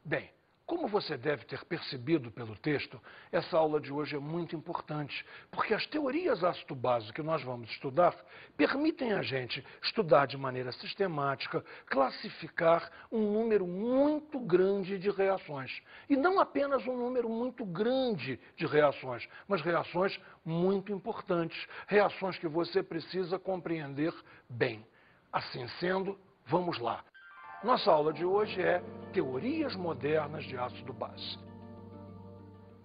Bem, como você deve ter percebido pelo texto, essa aula de hoje é muito importante, porque as teorias ácido-base que nós vamos estudar permitem a gente estudar de maneira sistemática, classificar um número muito grande de reações. E não apenas um número muito grande de reações, mas reações muito importantes, reações que você precisa compreender bem. Assim sendo, vamos lá. Nossa aula de hoje é Teorias Modernas de Ácido-Base.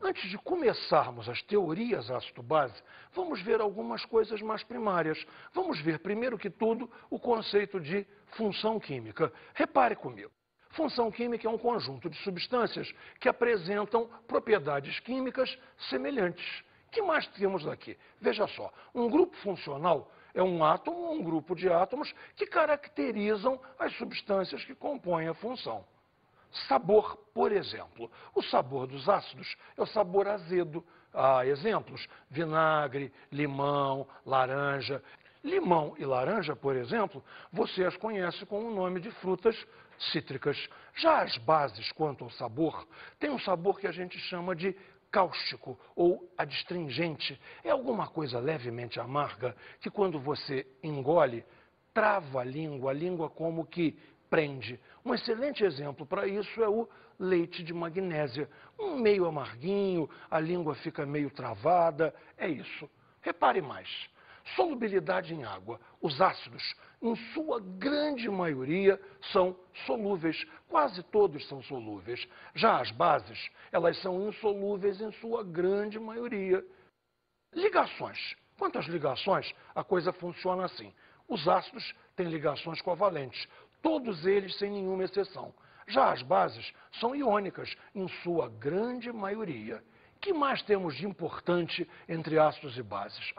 Antes de começarmos as teorias ácido-base, vamos ver algumas coisas mais primárias. Vamos ver, primeiro que tudo, o conceito de função química. Repare comigo. Função química é um conjunto de substâncias que apresentam propriedades químicas semelhantes. O que mais temos aqui? Veja só, um grupo funcional é um átomo ou um grupo de átomos que caracterizam as substâncias que compõem a função. Sabor, por exemplo. O sabor dos ácidos é o sabor azedo. Há exemplos: vinagre, limão, laranja. Limão e laranja, por exemplo, você as conhece com o nome de frutas cítricas. Já as bases, quanto ao sabor, tem um sabor que a gente chama de cáustico ou adstringente. É alguma coisa levemente amarga que, quando você engole, trava a língua como que prende. Um excelente exemplo para isso é o leite de magnésia. Um meio amarguinho, a língua fica meio travada, é isso. Repare mais. Solubilidade em água. Os ácidos, em sua grande maioria, são solúveis. Quase todos são solúveis. Já as bases, elas são insolúveis em sua grande maioria. Ligações. Quanto às ligações, a coisa funciona assim. Os ácidos têm ligações covalentes, todos eles sem nenhuma exceção. Já as bases são iônicas, em sua grande maioria. O que mais temos de importante entre ácidos e bases?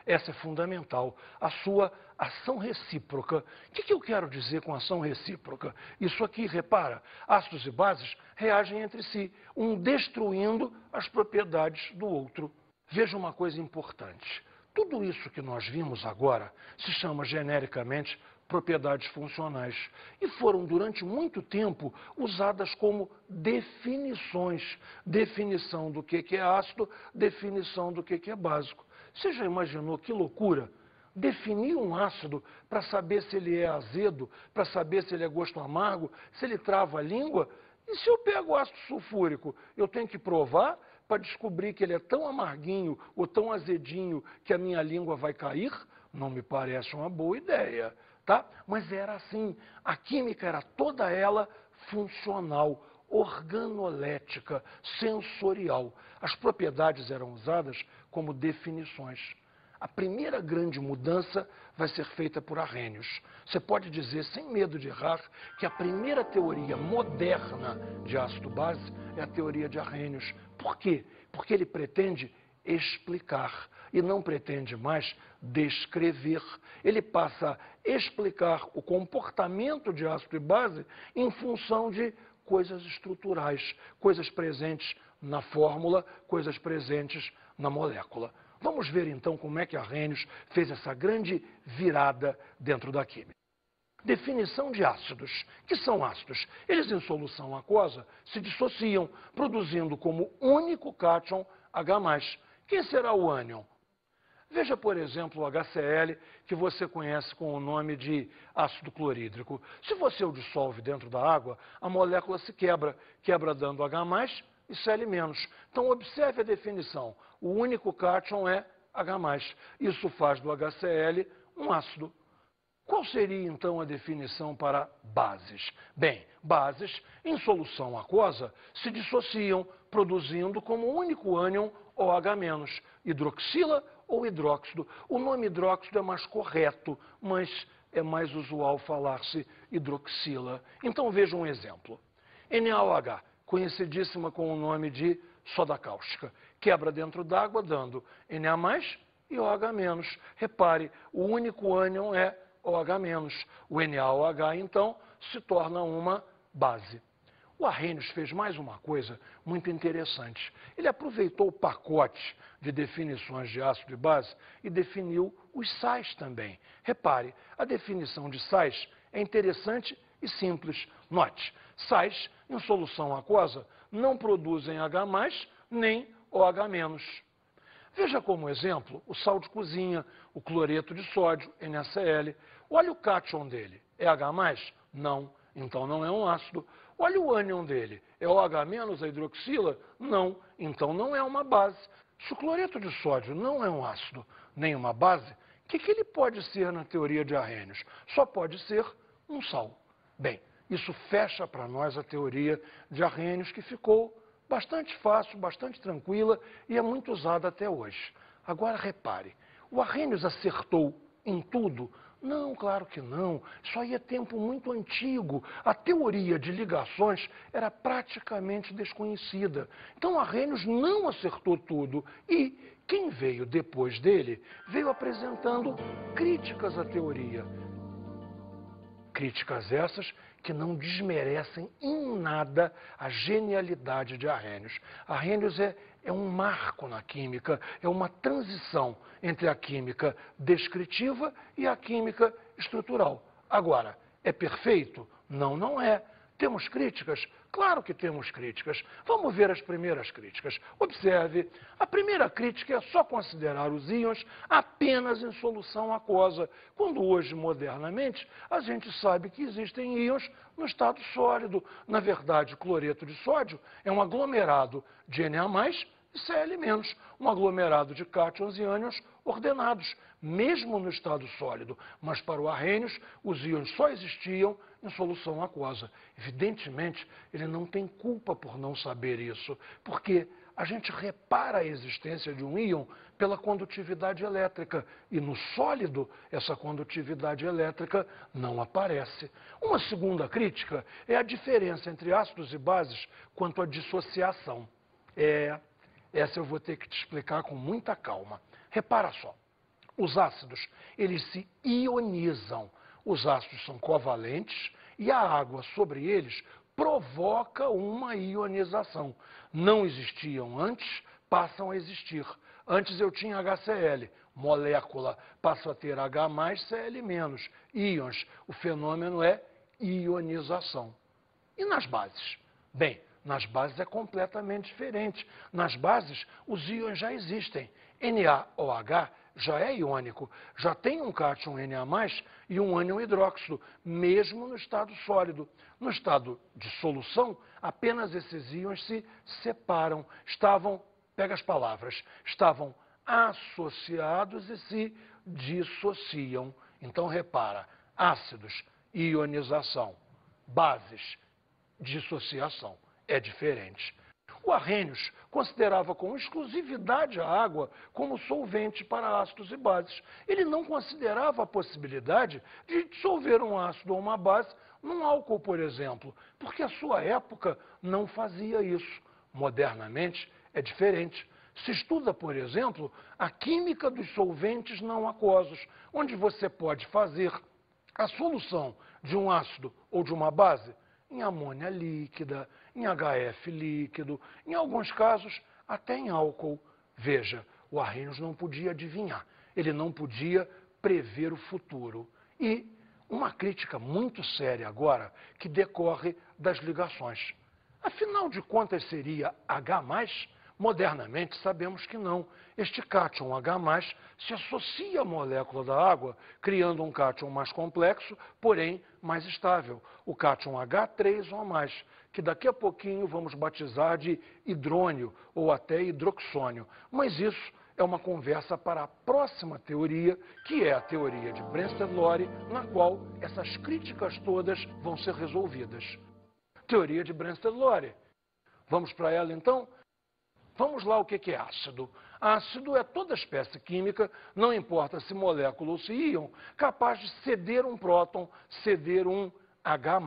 Essa é fundamental, a sua ação recíproca. O que eu quero dizer com ação recíproca? Isso aqui, repara, ácidos e bases reagem entre si, um destruindo as propriedades do outro. Veja uma coisa importante. Tudo isso que nós vimos agora se chama genericamente propriedades funcionais e foram durante muito tempo usadas como definições. Definição do que é ácido, definição do que é básico. Você já imaginou que loucura? Definir um ácido para saber se ele é azedo, para saber se ele é gosto amargo, se ele trava a língua? E se eu pego o ácido sulfúrico, eu tenho que provar para descobrir que ele é tão amarguinho ou tão azedinho que a minha língua vai cair? Não me parece uma boa ideia, tá? Mas era assim. A química era toda ela funcional, organolética, sensorial. As propriedades eram usadas como definições. A primeira grande mudança vai ser feita por Arrhenius. Você pode dizer, sem medo de errar, que a primeira teoria moderna de ácido-base é a teoria de Arrhenius. Por quê? Porque ele pretende explicar e não pretende mais descrever. Ele passa a explicar o comportamento de ácido e base em função de coisas estruturais, coisas presentes na fórmula, coisas presentes na molécula. Vamos ver então como é que Arrhenius fez essa grande virada dentro da química. Definição de ácidos. O que são ácidos? Eles em solução aquosa se dissociam, produzindo como único cátion H+. Quem será o ânion? Veja, por exemplo, o HCl, que você conhece com o nome de ácido clorídrico. Se você o dissolve dentro da água, a molécula se quebra, dando H+, e Cl-. Então, observe a definição. O único cátion é H+. Isso faz do HCl um ácido. Qual seria, então, a definição para bases? Bem, bases, em solução aquosa, se dissociam, produzindo como único ânion OH-, hidroxila ou hidróxido. O nome hidróxido é mais correto, mas é mais usual falar-se hidroxila. Então, veja um exemplo. NaOH, conhecidíssima com o nome de soda cáustica, quebra dentro d'água dando Na+, e OH-. Repare, o único ânion é OH-. O NaOH, então, se torna uma base. O Arrhenius fez mais uma coisa muito interessante. Ele aproveitou o pacote de definições de ácido e base e definiu os sais também. Repare, a definição de sais é interessante e simples. Note, sais em solução aquosa não produzem H+, nem OH-. Veja como exemplo o sal de cozinha, o cloreto de sódio, NaCl. Olha o cátion dele. É H+? Não. Então não é um ácido. Olha o ânion dele. É OH- a hidroxila? Não. Então não é uma base. Se o cloreto de sódio não é um ácido nem uma base, o que ele pode ser na teoria de Arrhenius? Só pode ser um sal. Bem, isso fecha para nós a teoria de Arrhenius, que ficou bastante fácil, bastante tranquila e é muito usada até hoje. Agora repare, o Arrhenius acertou em tudo? Não, claro que não. Isso aí é tempo muito antigo. A teoria de ligações era praticamente desconhecida. Então, Arrhenius não acertou tudo. E quem veio depois dele veio apresentando críticas à teoria. Críticas essas que não desmerecem em nada a genialidade de Arrhenius. Arrhenius é um marco na química, é uma transição entre a química descritiva e a química estrutural. Agora, é perfeito? Não, não é. Temos críticas? Claro que temos críticas. Vamos ver as primeiras críticas. Observe, a primeira crítica é só considerar os íons apenas em solução aquosa, quando hoje, modernamente, a gente sabe que existem íons no estado sólido. Na verdade, cloreto de sódio é um aglomerado de Na+, e Cl-, um aglomerado de cátions e ânions ordenados, mesmo no estado sólido. Mas para o Arrhenius, os íons só existiam em solução aquosa. Evidentemente, ele não tem culpa por não saber isso, porque a gente repara a existência de um íon pela condutividade elétrica, e no sólido essa condutividade elétrica não aparece. Uma segunda crítica é a diferença entre ácidos e bases quanto à dissociação. Essa eu vou ter que te explicar com muita calma. Repara só, os ácidos, eles se ionizam. Os ácidos são covalentes e a água sobre eles provoca uma ionização. Não existiam antes, passam a existir. Antes eu tinha HCl, molécula, passo a ter H+, Cl-, íons. O fenômeno é ionização. E nas bases? Bem, nas bases é completamente diferente. Nas bases, os íons já existem. NaOH já é iônico, já tem um cátion Na+, e um ânion hidróxido, mesmo no estado sólido. No estado de solução, apenas esses íons se separam. Pega as palavras, estavam associados e se dissociam. Então, repara, ácidos, ionização, bases, dissociação. É diferente. O Arrhenius considerava com exclusividade a água como solvente para ácidos e bases. Ele não considerava a possibilidade de dissolver um ácido ou uma base num álcool, por exemplo, porque a sua época não fazia isso. Modernamente é diferente. Se estuda, por exemplo, a química dos solventes não aquosos, onde você pode fazer a solução de um ácido ou de uma base em amônia líquida, em HF líquido, em alguns casos até em álcool. Veja, o Arrhenius não podia adivinhar, ele não podia prever o futuro. E uma crítica muito séria agora que decorre das ligações. Afinal de contas, seria H+? Modernamente, sabemos que não. Este cátion H+, se associa à molécula da água, criando um cátion mais complexo, porém mais estável, o cátion H3O+, que daqui a pouquinho vamos batizar de hidrônio ou até hidroxônio. Mas isso é uma conversa para a próxima teoria, que é a teoria de Brensted-Lowry, na qual essas críticas todas vão ser resolvidas. Teoria de Brensted-Lowry. Vamos para ela, então? Vamos lá, o que é ácido? Ácido é toda espécie química, não importa se molécula ou se íon, capaz de ceder um próton, ceder um H+.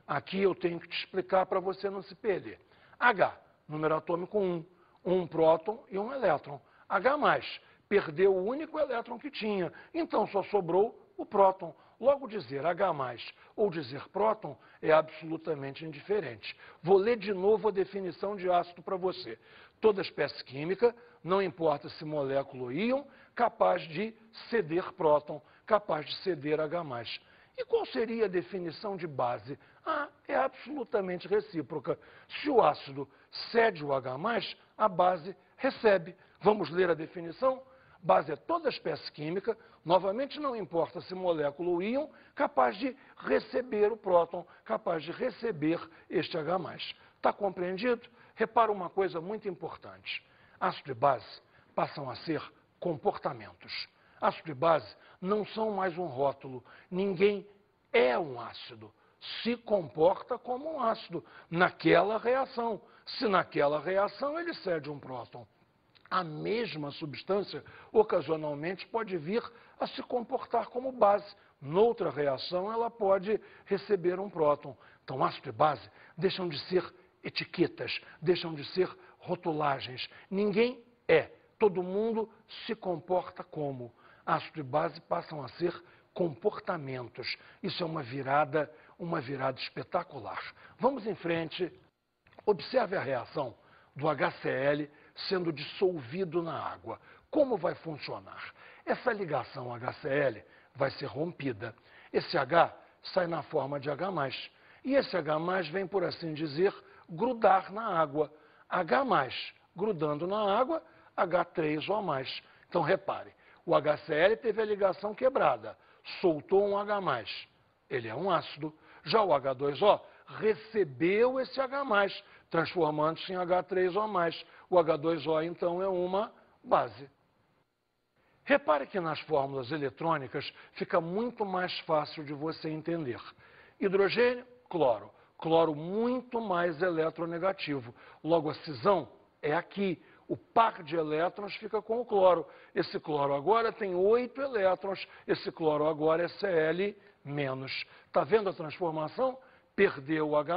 Aqui eu tenho que te explicar para você não se perder. H, número atômico 1, um próton e um elétron. H+, perdeu o único elétron que tinha, então só sobrou o próton. Logo, dizer H+ ou dizer próton é absolutamente indiferente. Vou ler de novo a definição de ácido para você. Toda espécie química, não importa se molécula ou íon, capaz de ceder próton, capaz de ceder H+. E qual seria a definição de base? É absolutamente recíproca. Se o ácido cede o H+, a base recebe. Vamos ler a definição? Base é toda espécie química, novamente não importa se molécula ou íon, capaz de receber o próton, capaz de receber este H+. Está compreendido? Repara uma coisa muito importante. Ácido e base passam a ser comportamentos. Ácido e base não são mais um rótulo. Ninguém é um ácido. Se comporta como um ácido naquela reação. Se naquela reação ele cede um próton. A mesma substância, ocasionalmente, pode vir a se comportar como base. Noutra reação, ela pode receber um próton. Então, ácido e base deixam de ser etiquetas, deixam de ser rotulagens. Ninguém é. Todo mundo se comporta como. Ácido e base passam a ser comportamentos. Isso é uma virada espetacular. Vamos em frente. Observe a reação do HCl sendo dissolvido na água. Como vai funcionar? Essa ligação HCl vai ser rompida. Esse H sai na forma de H+. E esse H+, vem, por assim dizer, grudar na água. H+, grudando na água, H3O+. Então, repare, o HCl teve a ligação quebrada, soltou um H+. Ele é um ácido. Já o H2O recebeu esse H+, transformando-se em H3O+. O H2O, então, é uma base. Repare que nas fórmulas eletrônicas fica muito mais fácil de você entender. Hidrogênio, cloro. Cloro muito mais eletronegativo. Logo, a cisão é aqui. O par de elétrons fica com o cloro. Esse cloro agora tem 8 elétrons. Esse cloro agora é Cl-. Está vendo a transformação? Perdeu o H+,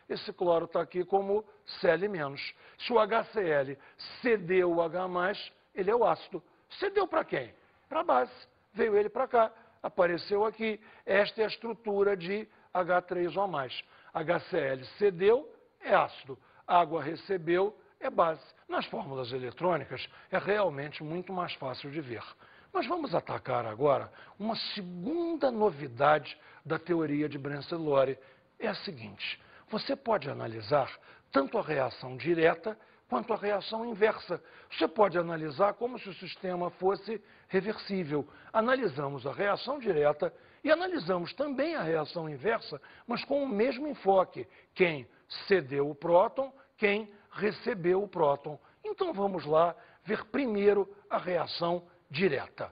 esse cloro está aqui como Cl-. Se o HCl cedeu o H+, ele é o ácido. Cedeu para quem? Para a base. Veio ele para cá, apareceu aqui. Esta é a estrutura de H3O+. HCl cedeu, é ácido. Água recebeu, é base. Nas fórmulas eletrônicas é realmente muito mais fácil de ver. Mas vamos atacar agora uma segunda novidade da teoria de Brenzlori. É a seguinte: você pode analisar tanto a reação direta quanto a reação inversa. Você pode analisar como se o sistema fosse reversível. Analisamos a reação direta e analisamos também a reação inversa, mas com o mesmo enfoque. Quem cedeu o próton, quem recebeu o próton. Então vamos lá ver primeiro a reação direta.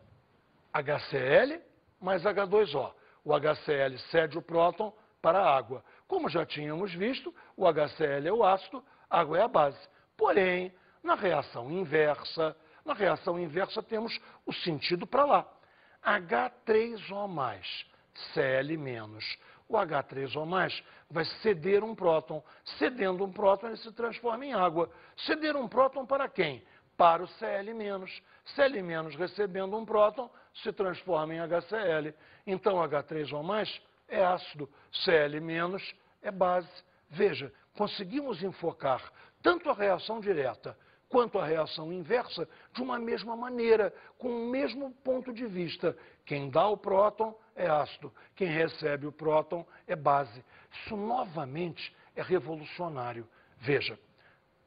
HCl mais H2O. O HCl cede o próton para a água. Como já tínhamos visto, o HCl é o ácido, a água é a base. Porém, na reação inversa temos o sentido para lá. H3O+, Cl-. O H3O+, vai ceder um próton. Cedendo um próton, ele se transforma em água. Ceder um próton para quem? Para o Cl-. Cl- recebendo um próton, se transforma em HCl. Então, H3O+, é ácido, Cl- é base. Veja, conseguimos enfocar tanto a reação direta quanto a reação inversa de uma mesma maneira, com o mesmo ponto de vista. Quem dá o próton é ácido, quem recebe o próton é base. Isso novamente é revolucionário. Veja,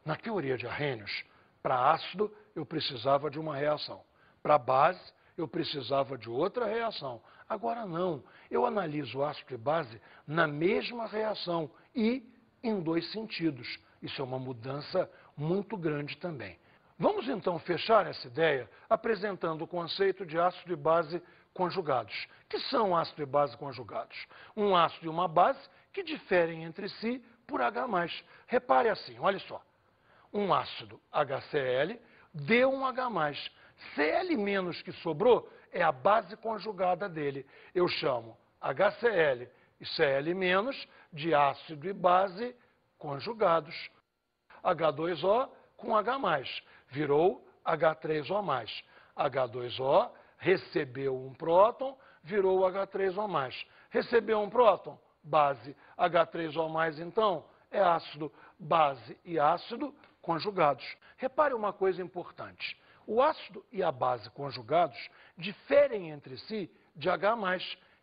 na teoria de Arrhenius, para ácido eu precisava de uma reação, para base eu precisava de outra reação. Agora não, eu analiso ácido e base na mesma reação e em dois sentidos. Isso é uma mudança muito grande também. Vamos então fechar essa ideia apresentando o conceito de ácido e base conjugados. Que são ácido e base conjugados? Um ácido e uma base que diferem entre si por H+. Repare assim, olha só. Um ácido HCl deu um H+. Cl- que sobrou é a base conjugada dele. Eu chamo HCl e Cl- de ácido e base conjugados. H2O com H+, virou H3O+. H2O recebeu um próton, virou H3O+. Recebeu um próton, base. H3O+, então, é ácido. Base e ácido conjugados. Repare uma coisa importante. O ácido e a base conjugados diferem entre si de H+.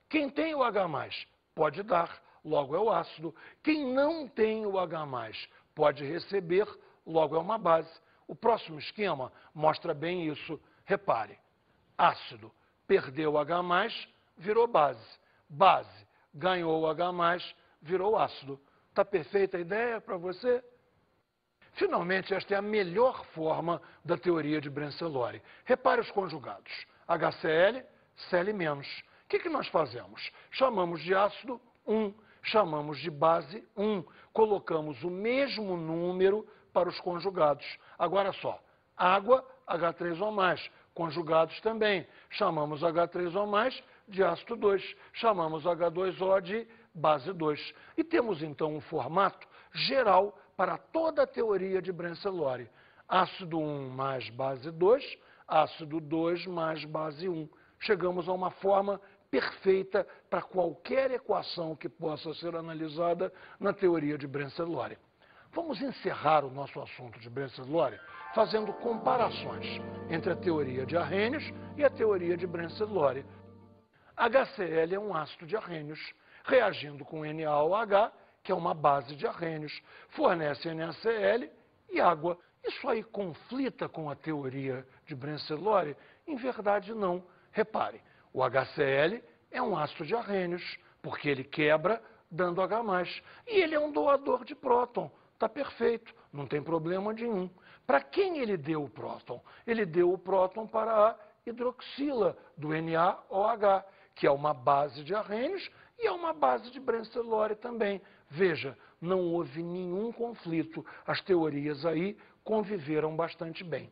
Quem tem o H+, pode dar, logo é o ácido. Quem não tem o H+, pode receber, logo é uma base. O próximo esquema mostra bem isso. Repare, ácido perdeu o H+, virou base. Base ganhou o H+, virou ácido. Está perfeita a ideia para você? Finalmente, esta é a melhor forma da teoria de Brenzellori. Repare os conjugados. HCl, Cl-. O que nós fazemos? Chamamos de ácido 1, chamamos de base 1. Colocamos o mesmo número para os conjugados. Agora só, água, H3O+, conjugados também. Chamamos H3O+, de ácido 2. Chamamos H2O de base 2. E temos então um formato geral para toda a teoria de Brenzellori. Ácido 1 mais base 2, ácido 2 mais base 1. Chegamos a uma forma perfeita para qualquer equação que possa ser analisada na teoria de Brenzellori. Vamos encerrar o nosso assunto de Brenzellori fazendo comparações entre a teoria de Arrhenius e a teoria de Brenzellori. HCl é um ácido de Arrhenius, reagindo com NaOH, que é uma base de Arrhenius, fornece NaCl e água. Isso aí conflita com a teoria de Brenzellori? Em verdade, não. Repare, o HCl é um ácido de Arrhenius, porque ele quebra dando H+. E ele é um doador de próton. Está perfeito, não tem problema nenhum. Para quem ele deu o próton? Ele deu o próton para a hidroxila do NaOH, que é uma base de Arrhenius e é uma base de Brenzellori também. Veja, não houve nenhum conflito. As teorias aí conviveram bastante bem.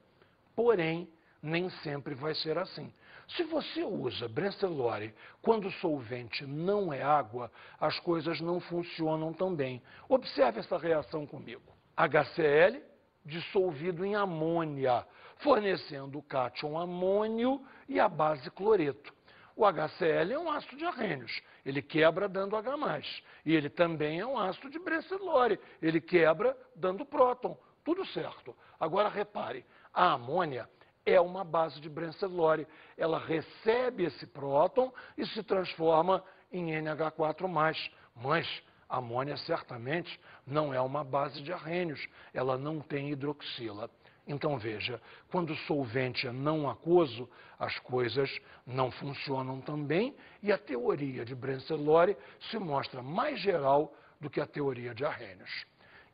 Porém, nem sempre vai ser assim. Se você usa Brenzellori quando o solvente não é água, as coisas não funcionam tão bem. Observe essa reação comigo. HCl dissolvido em amônia, fornecendo o cátion amônio e a base cloreto. O HCl é um ácido de Arrhenius, ele quebra dando H+. E ele também é um ácido de Brenzellori, ele quebra dando próton. Tudo certo. Agora repare, a amônia é uma base de Brenzellori. Ela recebe esse próton e se transforma em NH4+. Mas a amônia certamente não é uma base de Arrhenius, ela não tem hidroxila. Então veja, quando o solvente é não aquoso, as coisas não funcionam tão bem e a teoria de Brenzellori se mostra mais geral do que a teoria de Arrhenius.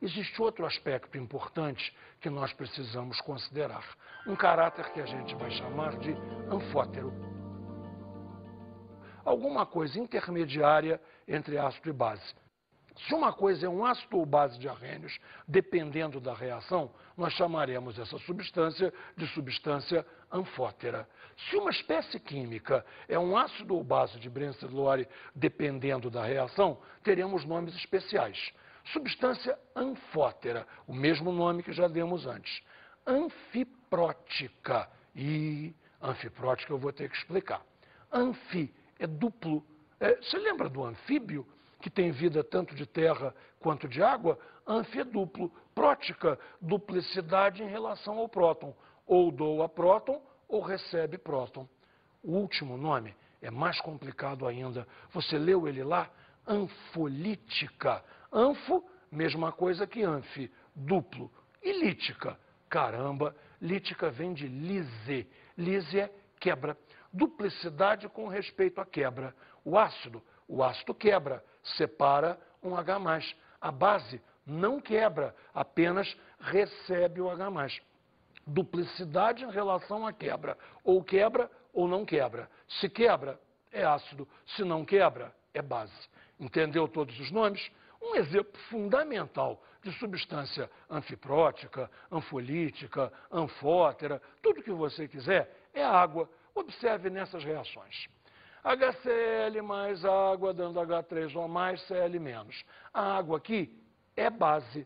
Existe outro aspecto importante que nós precisamos considerar, um caráter que a gente vai chamar de anfótero. Alguma coisa intermediária entre ácido e base. Se uma coisa é um ácido ou base de Arrhenius, dependendo da reação, nós chamaremos essa substância de substância anfótera. Se uma espécie química é um ácido ou base de Brenzellori, dependendo da reação, teremos nomes especiais. Substância anfótera, o mesmo nome que já demos antes. Anfiprótica. E anfiprótica eu vou ter que explicar. Anfi é duplo. Você lembra do anfíbio, que tem vida tanto de terra quanto de água? Anfi é duplo. Prótica, duplicidade em relação ao próton. Ou doa próton ou recebe próton. O último nome é mais complicado ainda. Você leu ele lá? Anfolítica. Anfo, mesma coisa que anfi, duplo. E lítica? Caramba, lítica vem de lise. Lise é quebra. Duplicidade com respeito à quebra. O ácido quebra, separa um H+. A base não quebra, apenas recebe o H+. Duplicidade em relação à quebra. Ou quebra ou não quebra. Se quebra, é ácido. Se não quebra, é base. Entendeu todos os nomes? Um exemplo fundamental de substância anfiprótica, anfolítica, anfótera, tudo que você quiser, é a água. Observe nessas reações. HCl mais água dando H3O mais Cl-. A água aqui é base.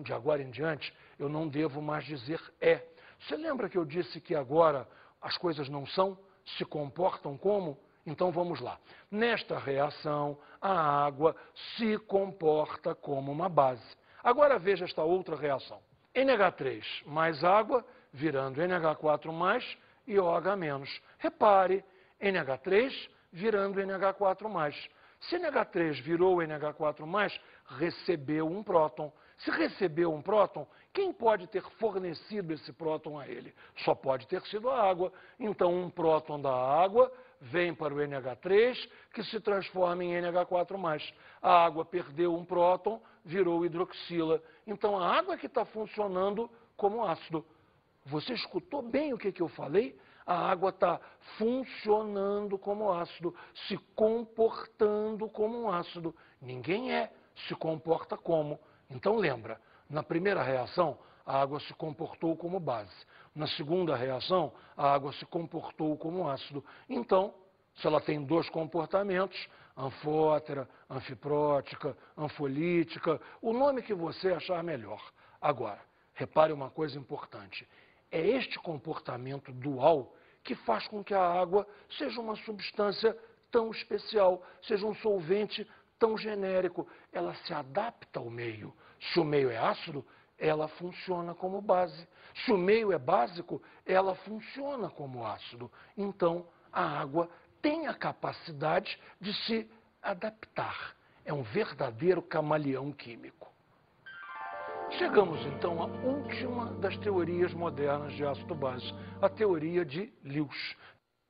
De agora em diante, eu não devo mais dizer é. Você lembra que eu disse que agora as coisas não são, se comportam como? Então vamos lá. Nesta reação, a água se comporta como uma base. Agora veja esta outra reação. NH3 mais água, virando NH4+, e OH-. Repare, NH3 virando NH4+. Se NH3 virou NH4+, recebeu um próton. Se recebeu um próton, quem pode ter fornecido esse próton a ele? Só pode ter sido a água. Então, um próton da água vem para o NH3, que se transforma em NH4+. A água perdeu um próton, virou hidroxila. Então, a água é que está funcionando como ácido. Você escutou bem o que eu falei? A água está funcionando como ácido, se comportando como um ácido. Ninguém se comporta como. Então, lembra, na primeira reação, a água se comportou como base. Na segunda reação, a água se comportou como ácido. Então, se ela tem dois comportamentos, anfótera, anfiprótica, anfolítica, o nome que você achar melhor. Agora, repare uma coisa importante. É este comportamento dual que faz com que a água seja uma substância tão especial, seja um solvente tão genérico. Ela se adapta ao meio. Se o meio é ácido, ela funciona como base. Se o meio é básico, ela funciona como ácido. Então, a água tem a capacidade de se adaptar. É um verdadeiro camaleão químico. Chegamos, então, à última das teorias modernas de ácido-base, a teoria de Lewis.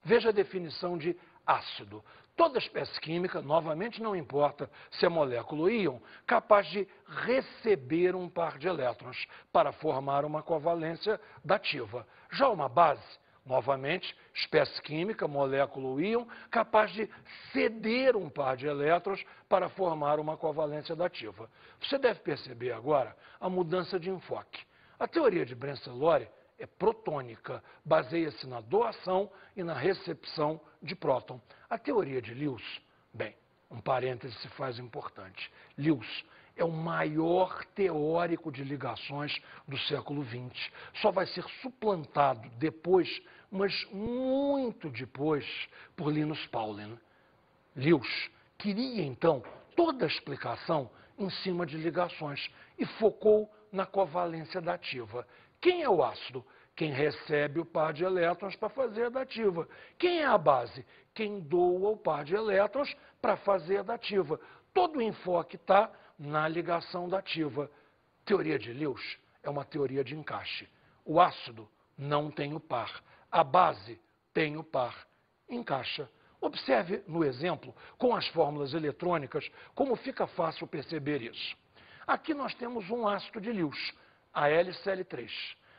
Veja a definição de ácido. Toda espécie química, novamente não importa se é molécula ou íon, capaz de receber um par de elétrons para formar uma covalência dativa. Já uma base, novamente, espécie química, molécula ou íon, capaz de ceder um par de elétrons para formar uma covalência dativa. Você deve perceber agora a mudança de enfoque. A teoria de Brenzellore é protônica, baseia-se na doação e na recepção de próton. A teoria de Lewis, bem, um parêntese se faz importante. Lewis é o maior teórico de ligações do século XX. Só vai ser suplantado depois, mas muito depois, por Linus Pauling. Lewis queria, então, toda a explicação em cima de ligações e focou na covalência dativa. Quem é o ácido? Quem recebe o par de elétrons para fazer a dativa. Quem é a base? Quem doa o par de elétrons para fazer a dativa. Todo o enfoque está na ligação dativa. Teoria de Lewis é uma teoria de encaixe. O ácido não tem o par. A base tem o par. Encaixa. Observe no exemplo, com as fórmulas eletrônicas, como fica fácil perceber isso. Aqui nós temos um ácido de Lewis, AlCl3.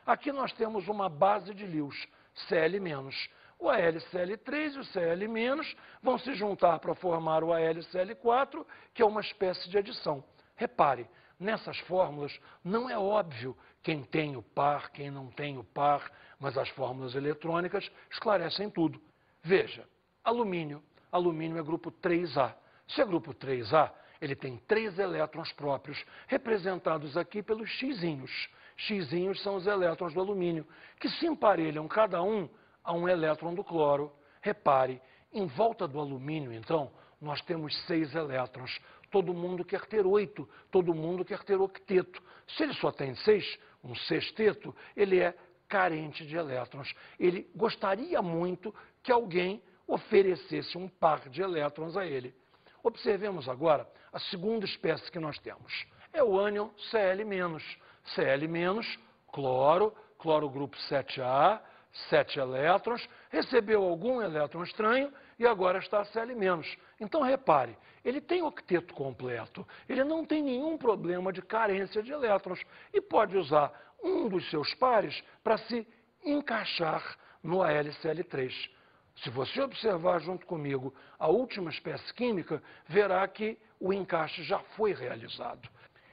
Aqui nós temos uma base de Lewis, Cl-. O AlCl3 e o Cl- vão se juntar para formar o AlCl4, que é uma espécie de adição. Repare, nessas fórmulas não é óbvio quem tem o par, quem não tem o par, mas as fórmulas eletrônicas esclarecem tudo. Veja, alumínio. Alumínio é grupo 3A. Se é grupo 3A, ele tem 3 elétrons próprios, representados aqui pelos xizinhos. Xizinhos são os elétrons do alumínio, que se emparelham cada um a um elétron do cloro. Repare, em volta do alumínio, então, nós temos 6 elétrons. Todo mundo quer ter 8, todo mundo quer ter octeto. Se ele só tem 6, um sexteto, ele é carente de elétrons. Ele gostaria muito que alguém oferecesse um par de elétrons a ele. Observemos agora a segunda espécie que nós temos. É o ânion Cl-. Cl-, cloro, cloro grupo 7A, 7 elétrons, recebeu algum elétron estranho e agora está Cl-. Então, repare, ele tem octeto completo, ele não tem nenhum problema de carência de elétrons e pode usar um dos seus pares para se encaixar no AlCl3. Se você observar junto comigo a última espécie química, verá que o encaixe já foi realizado.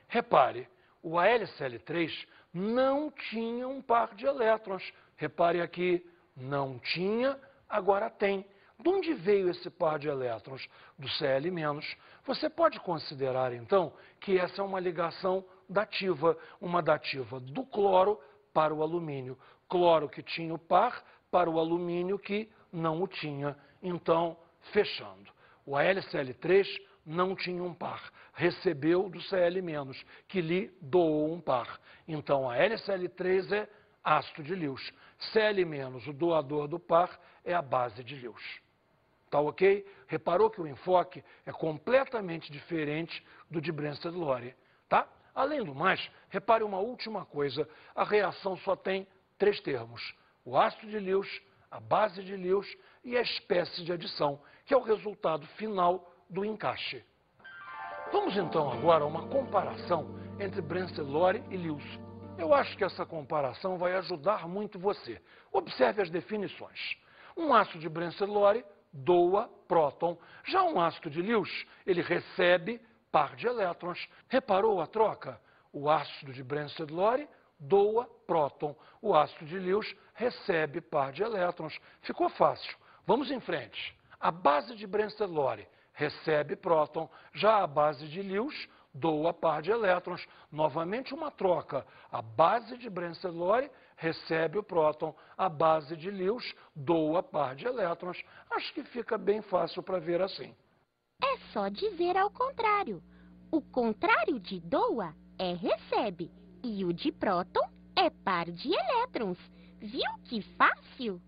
Repare, o AlCl3 não tinha um par de elétrons. Repare aqui, não tinha, agora tem. De onde veio esse par de elétrons? Do Cl-. Você pode considerar, então, que essa é uma ligação dativa, uma dativa do cloro para o alumínio. Cloro que tinha o par para o alumínio que não o tinha. Então, fechando. O AlCl3 não tinha um par. Recebeu do Cl-, que lhe doou um par. Então, a AlCl3 é ácido de Lewis. Cl-, o doador do par, é a base de Lewis. Tá ok? Reparou que o enfoque é completamente diferente do de Brensted-Lowry, tá? Além do mais, repare uma última coisa, a reação só tem 3 termos, o ácido de Lewis, a base de Lewis e a espécie de adição, que é o resultado final do encaixe. Vamos então agora a uma comparação entre Brensted-Lowry e Lewis. Eu acho que essa comparação vai ajudar muito você. Observe as definições. Um ácido de Brensted-Lowry doa próton. Já um ácido de Lewis, ele recebe par de elétrons. Reparou a troca? O ácido de Brensted-Lowry doa próton. O ácido de Lewis recebe par de elétrons. Ficou fácil. Vamos em frente. A base de Brensted-Lowry recebe próton. Já a base de Lewis doa par de elétrons. Novamente uma troca. A base de Brensted-Lowry recebe o próton. A base de Lewis doa par de elétrons. Acho que fica bem fácil para ver assim. É só dizer ao contrário. O contrário de doa é recebe. E o de próton é par de elétrons. Viu que fácil?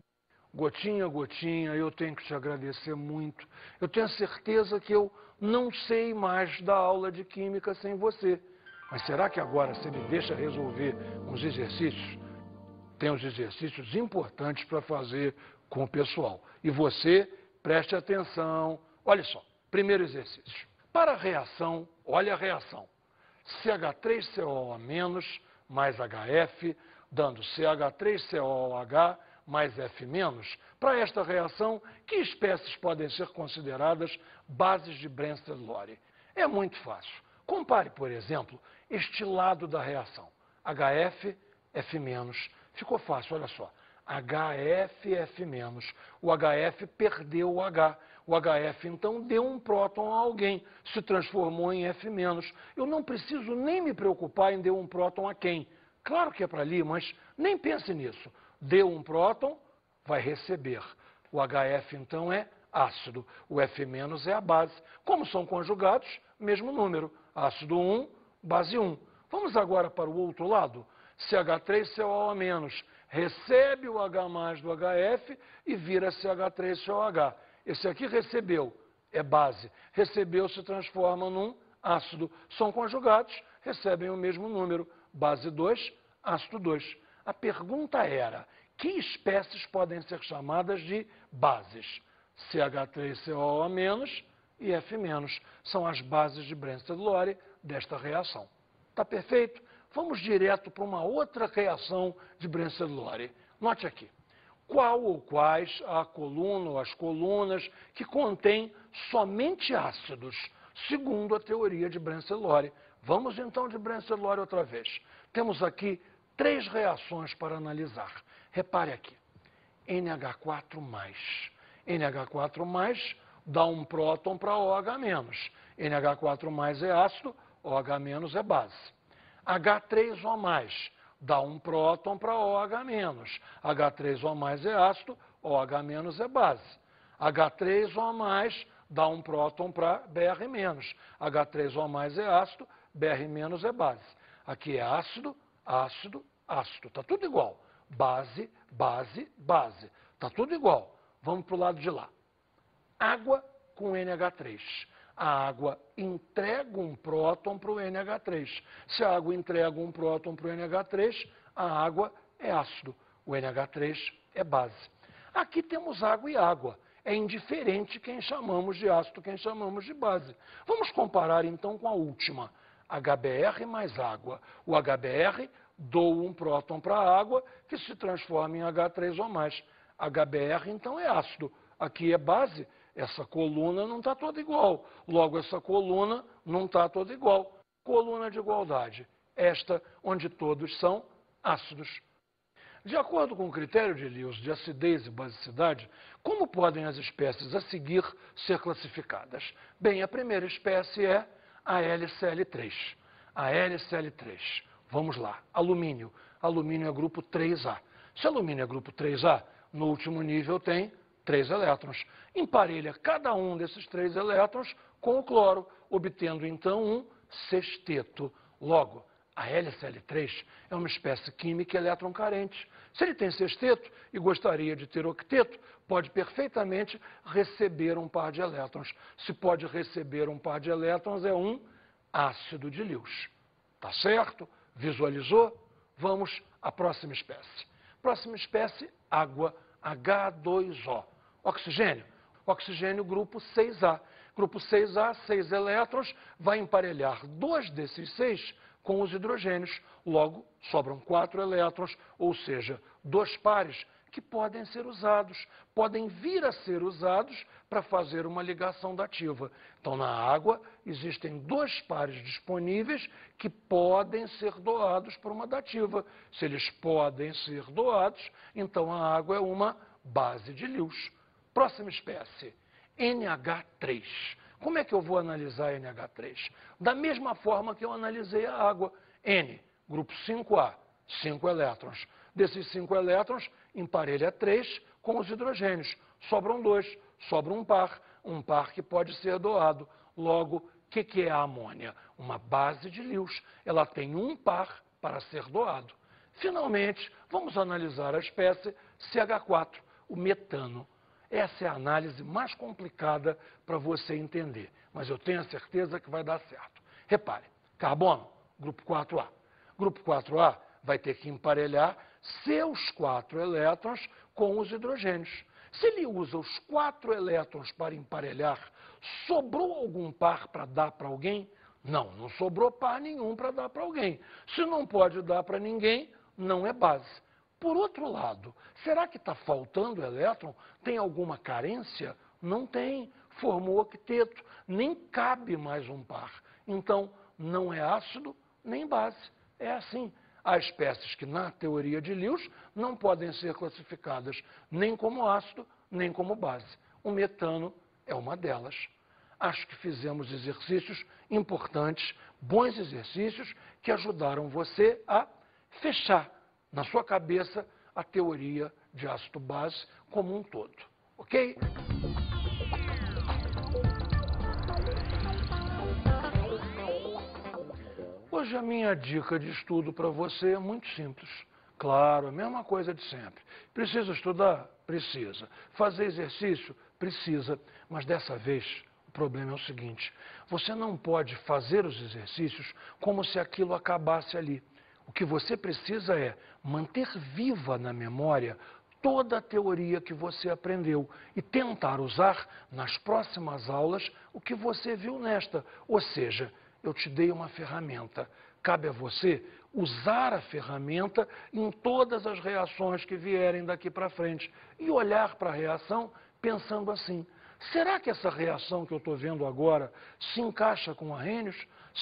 Gotinha a gotinha, eu tenho que te agradecer muito. Eu tenho certeza que eu não sei mais da aula de química sem você. Mas será que agora você me deixa resolver uns exercícios? Tem uns exercícios importantes para fazer com o pessoal. E você, preste atenção. Olha só, primeiro exercício. Para a reação, olha a reação. CH3COOH mais HF, dando CH3COOH mais F-. Para esta reação, que espécies podem ser consideradas bases de Brensted-Lowry? É muito fácil. Compare, por exemplo, este lado da reação. HF, F-. Ficou fácil, olha só. HF, F-. O HF perdeu o H. O HF, então, deu um próton a alguém, se transformou em F-. Eu não preciso nem me preocupar em deu um próton a quem. Claro que é para ali, mas nem pense nisso. Deu um próton, vai receber. O HF, então, é ácido. O F- é a base. Como são conjugados, mesmo número. Ácido 1, base 1. Vamos agora para o outro lado. CH3COOH recebe o H+ do HF e vira CH3COH. Esse aqui recebeu, é base. Recebeu, se transforma num ácido. São conjugados, recebem o mesmo número. Base 2, ácido 2. A pergunta era, que espécies podem ser chamadas de bases? CH3COOH e F-. São as bases de Brensted-Lowry desta reação. Tá perfeito? Vamos direto para uma outra reação de Brensted-Lowry. Note aqui. Qual ou quais a coluna ou as colunas que contêm somente ácidos, segundo a teoria de Brensted-Lowry? Vamos então de Brensted-Lowry outra vez. Temos aqui 3 reações para analisar. Repare aqui. NH4+. NH4+ dá um próton para OH-. NH4+ é ácido, OH- é base. H3O+, dá um próton para OH-. H3O+ é ácido, OH- é base. H3O+, dá um próton para Br-. H3O+ é ácido, Br- é base. Aqui é ácido, ácido, ácido. Está tudo igual. Base, base, base. Está tudo igual. Vamos para o lado de lá. Água com NH3. A água entrega um próton para o NH3. Se a água entrega um próton para o NH3, a água é ácido. O NH3 é base. Aqui temos água e água. É indiferente quem chamamos de ácido, quem chamamos de base. Vamos comparar então com a última. HBr mais água. O HBr doa um próton para a água que se transforma em H3O+. HBr então é ácido. Aqui é base. Essa coluna não está toda igual. Logo, essa coluna não está toda igual. Coluna de igualdade. Esta onde todos são ácidos. De acordo com o critério de Lewis de acidez e basicidade, como podem as espécies a seguir ser classificadas? Bem, a primeira espécie é a LCl3. A LCl3. Vamos lá. Alumínio. Alumínio é grupo 3A. Se alumínio é grupo 3A, no último nível tem 3 elétrons. Emparelha cada um desses 3 elétrons com o cloro, obtendo então um sexteto. Logo, A LCl3 é uma espécie química elétron carente. Se ele tem sexteto e gostaria de ter octeto, pode perfeitamente receber um par de elétrons. Se pode receber um par de elétrons, é um ácido de Lewis. Tá certo? Visualizou? Vamos à próxima espécie. Próxima espécie, água, H2O. Oxigênio. Oxigênio, grupo 6A. Grupo 6A, 6 elétrons, vai emparelhar 2 desses 6 com os hidrogênios. Logo, sobram 4 elétrons, ou seja, 2 pares que podem ser usados, podem vir a ser usados para fazer uma ligação dativa. Então, na água, existem 2 pares disponíveis que podem ser doados por uma dativa. Se eles podem ser doados, então a água é uma base de Lewis. Próxima espécie, NH3. Como é que eu vou analisar NH3? Da mesma forma que eu analisei a água. N, grupo 5A, 5 elétrons. Desses 5 elétrons, emparelha 3 com os hidrogênios. Sobram 2, sobra um par que pode ser doado. Logo, o que é a amônia? Uma base de Lewis. Ela tem um par para ser doado. Finalmente, vamos analisar a espécie CH4, o metano. Essa é a análise mais complicada para você entender, mas eu tenho a certeza que vai dar certo. Repare, carbono, grupo 4A. Grupo 4A vai ter que emparelhar seus 4 elétrons com os hidrogênios. Se ele usa os 4 elétrons para emparelhar, sobrou algum par para dar para alguém? Não, não sobrou par nenhum para dar para alguém. Se não pode dar para ninguém, não é base. Por outro lado, será que está faltando elétron? Tem alguma carência? Não tem. Formou octeto. Nem cabe mais um par. Então, não é ácido nem base. É assim. Há espécies que, na teoria de Lewis, não podem ser classificadas nem como ácido, nem como base. O metano é uma delas. Acho que fizemos exercícios importantes, bons exercícios, que ajudaram você a fechar na sua cabeça a teoria de ácido-base como um todo. Ok? Hoje a minha dica de estudo para você é muito simples. Claro, a mesma coisa de sempre. Precisa estudar? Precisa. Fazer exercício? Precisa. Mas dessa vez, o problema é o seguinte: você não pode fazer os exercícios como se aquilo acabasse ali. O que você precisa é manter viva na memória toda a teoria que você aprendeu e tentar usar nas próximas aulas o que você viu nesta. Ou seja, eu te dei uma ferramenta. Cabe a você usar a ferramenta em todas as reações que vierem daqui para frente e olhar para a reação pensando assim: será que essa reação que eu estou vendo agora se encaixa com Arrhenius?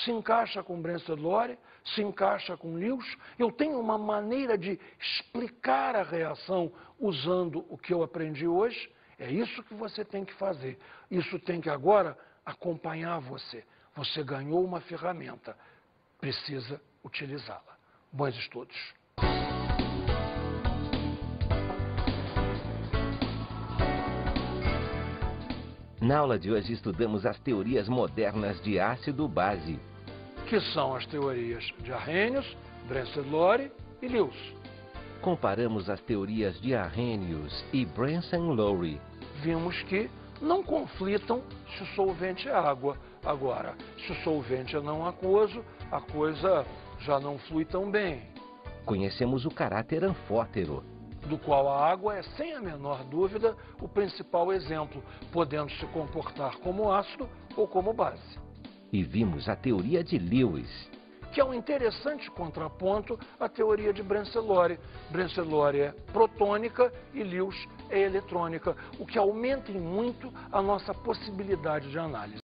Se encaixa com Brensted-Lowry? Se encaixa com Lewis? Eu tenho uma maneira de explicar a reação usando o que eu aprendi hoje? É isso que você tem que fazer. Isso tem que agora acompanhar você. Você ganhou uma ferramenta. Precisa utilizá-la. Bons estudos. Na aula de hoje estudamos as teorias modernas de ácido-base. Que são as teorias de Arrhenius, Brensted-Lowry e Lewis. Comparamos as teorias de Arrhenius e Brensted-Lowry. Vimos que não conflitam se o solvente é água. Agora, se o solvente é não aquoso, a coisa já não flui tão bem. Conhecemos o caráter anfótero, do qual a água é, sem a menor dúvida, o principal exemplo, podendo se comportar como ácido ou como base. E vimos a teoria de Lewis, que é um interessante contraponto à teoria de Brensted-Lowry. Brensted-Lowry é protônica e Lewis é eletrônica, o que aumenta em muito a nossa possibilidade de análise.